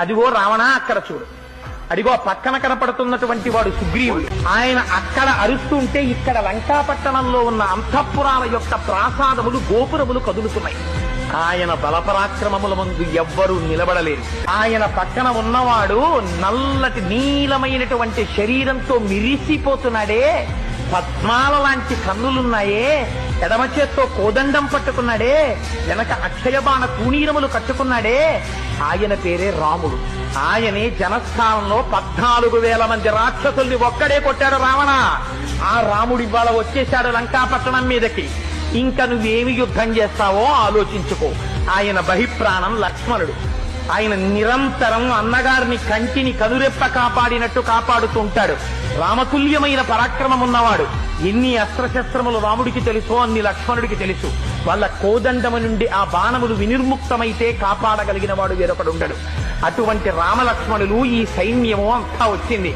అదిగో రావణ అక్కడ చూడు, అదిగో పక్కన కనపడుతున్నటువంటి వాడు సుగ్రీవుడు. ఆయన అక్కడ అరుస్తుంటే ఇక్కడ లంకాపట్టణంలో ఉన్న అంతఃపురాల యొక్క ప్రాసాదములు గోపురములు కదులుతున్నాయి. ఆయన బలపరాక్రమముల ముందు ఎవ్వరూ నిలబడలేరు. ఆయన పక్కన ఉన్నవాడు నల్లటి నీలమైనటువంటి శరీరంతో మిరిసిపోతున్నాడే, పద్మాల లాంటి కన్నులున్నాయే, ఎడమ చేత్తో కోదండం పట్టుకున్నాడే, వెనక అక్షయబాణ తూణీరములు కట్టుకున్నాడే, ఆయన పేరే రాముడు. ఆయనే జనస్థానంలో 14,000 మంది రాక్షసుల్ని ఒక్కడే కొట్టాడు రావణ. ఆ రాముడి ఇవాళ వచ్చేశాడు లంకాపట్టణం మీదకి. ఇంకా నువ్వేమి యుద్ధం చేస్తావో ఆలోచించుకో. ఆయన బహిప్రాణం లక్ష్మణుడు. ఆయన నిరంతరం అన్నగారిని కంటిని కనురెప్ప కాపాడినట్టు కాపాడుతుంటాడు. రామతుల్యమైన పరాక్రమం ఉన్నవాడు. ఎన్ని అస్త్రశస్త్రములు రాముడికి తెలుసో అన్ని లక్ష్మణుడికి తెలుసు. వాళ్ళ కోదండము నుండి ఆ బాణములు వినిర్ముక్తమైతే కాపాడగలిగిన వాడు వేరొకడు ఉండడు. అటువంటి రామలక్ష్మణులు, ఈ సైన్యము అంతా వచ్చింది.